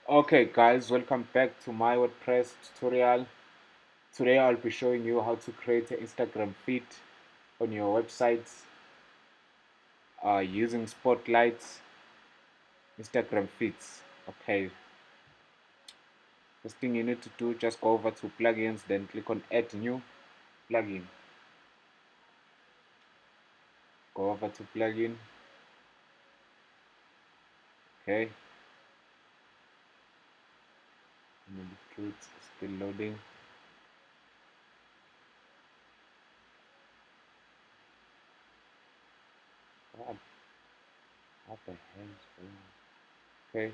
Okay guys, welcome back to my WordPress tutorial. Today I'll be showing you how to create an Instagram feed on your website using Spotlight Instagram feeds. Okay, first thing you need to do, just go over to plugins, then click on add new plugin. Go over to plugin. Okay, it's still loading. What the hell is going on? Okay,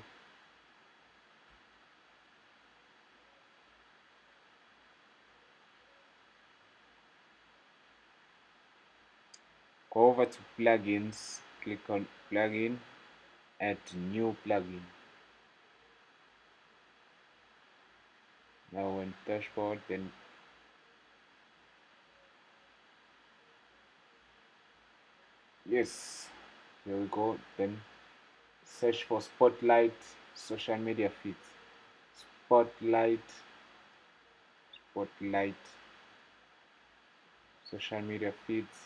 go over to plugins, click on plugin, add new plugin. Now on dashboard, then yes, here we go. Then search for Spotlight social media feeds. Spotlight, Spotlight social media feeds.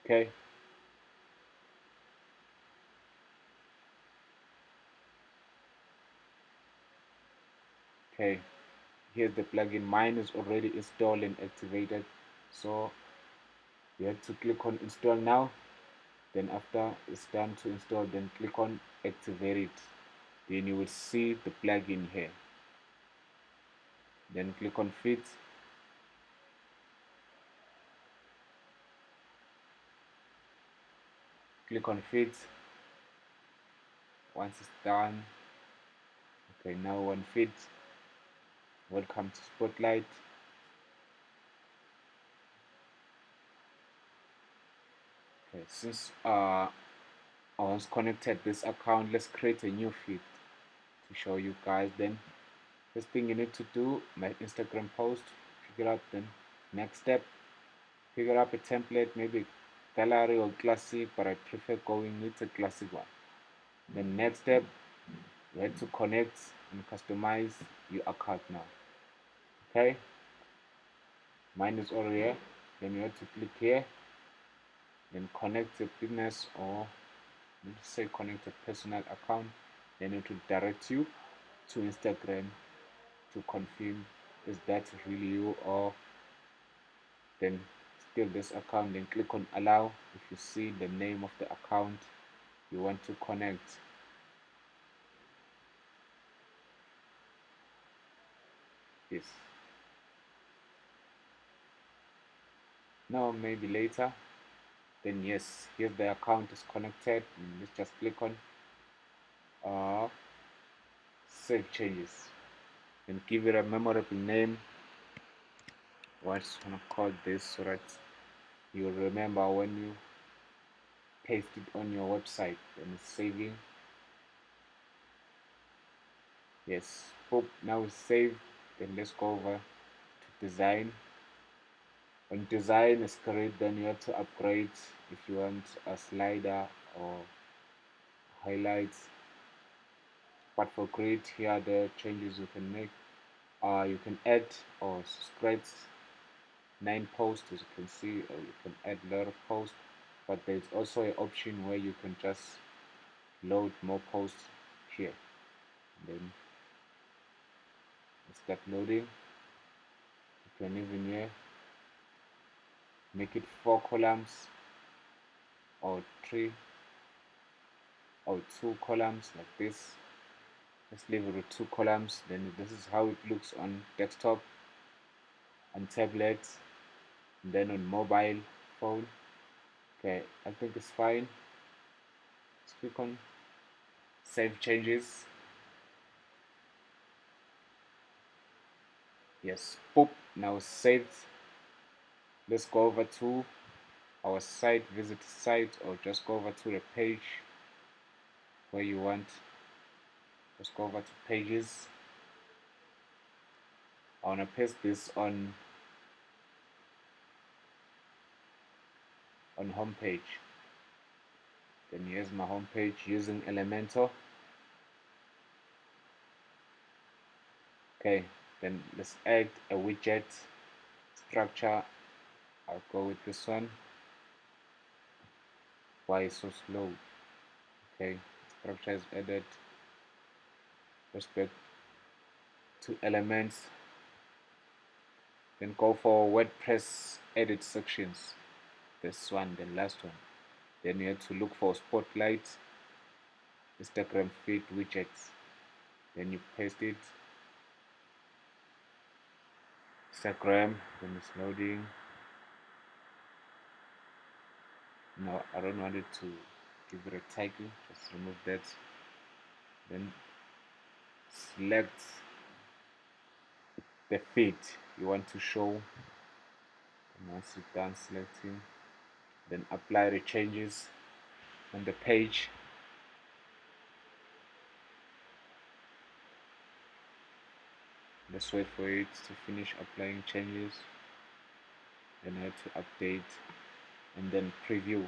Okay, okay. Here's the plugin. Mine is already installed and activated, so you have to click on install now. Then after it's done to install, then click on activate it. Then you will see the plugin here. Then click on feeds. Click on feeds. Once it's done, okay, now on feeds. Welcome to Spotlight. Okay, since I was connected this account, let's create a new feed to show you guys. Then first thing you need to do, my Instagram post, figure out the next step, figure out a template, maybe gallery or classic, but I prefer going with a classic one. Then next step, you have to connect and customize your account now. Okay, mine is already here. Then you have to click here, then connect a business, or let's say connect a personal account. Then it will direct you to Instagram to confirm is that really you, or then still this account. Then click on allow if you see the name of the account you want to connect. Yes, now maybe later. Then yes, here the account is connected. Let's just click on uh, save changes and give it a memorable name. I just want to call this so that you'll remember when you paste it on your website. Then it's saving. Yes, boop, now it's saved. Then let's go over to design. When design is correct, then you have to upgrade if you want a slider or highlights. But for grid, here are the changes you can make. You can add or subscribe 9 posts, as you can see, or you can add a lot of posts. But there's also an option where you can just load more posts here. Then start loading. You can even here make it 4 columns or 3 or 2 columns like this. Let's leave it with 2 columns. Then this is how it looks on desktop, on tablets, and then on mobile phone. Okay, I think it's fine. Let's click on save changes. Yes, boop, now saved. Let's go over to our site, visit the site, or just go over to the page where you want. Just go over to pages. I want to paste this on on home page. Then here's my home page using Elementor. Okay, then let's add a widget structure. I'll go with this one. Why is so slow? Okay, structure is added. Respect to elements. Then go for WordPress edit sections. This one, the last one. Then you have to look for spotlight, Instagram feed widgets. Then you paste it. Instagram, then it's loading. No, I don't want it to give it a title. Just remove that. Then select the feed you want to show. And once you're done selecting, then apply the changes on the page. Let's wait for it to finish applying changes. Then I have to update and then preview.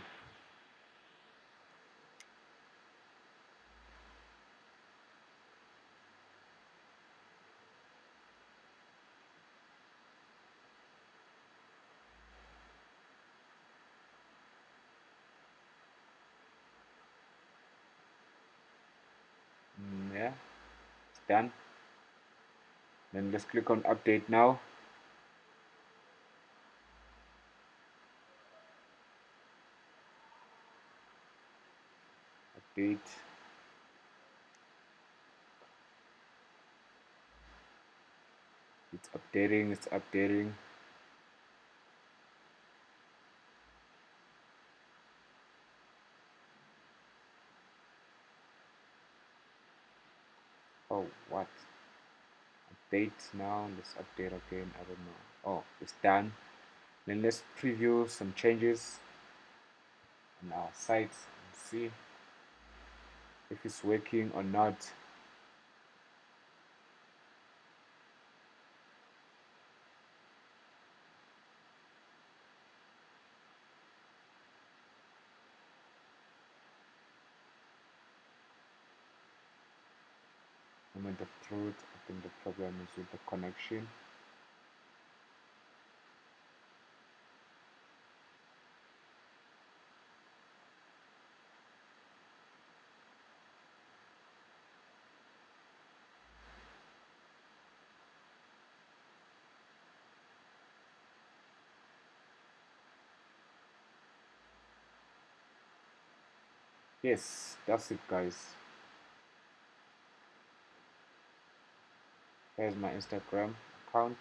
Yeah, it's done. Then let's click on update now. Update. It's updating, it's updating. Oh, what? Update now, let's update again, I don't know. Oh, it's done. Then let's preview some changes on our site and see if it's working or not. Moment of truth, I think the problem is with the connection. Yes, that's it guys. Here's my Instagram account.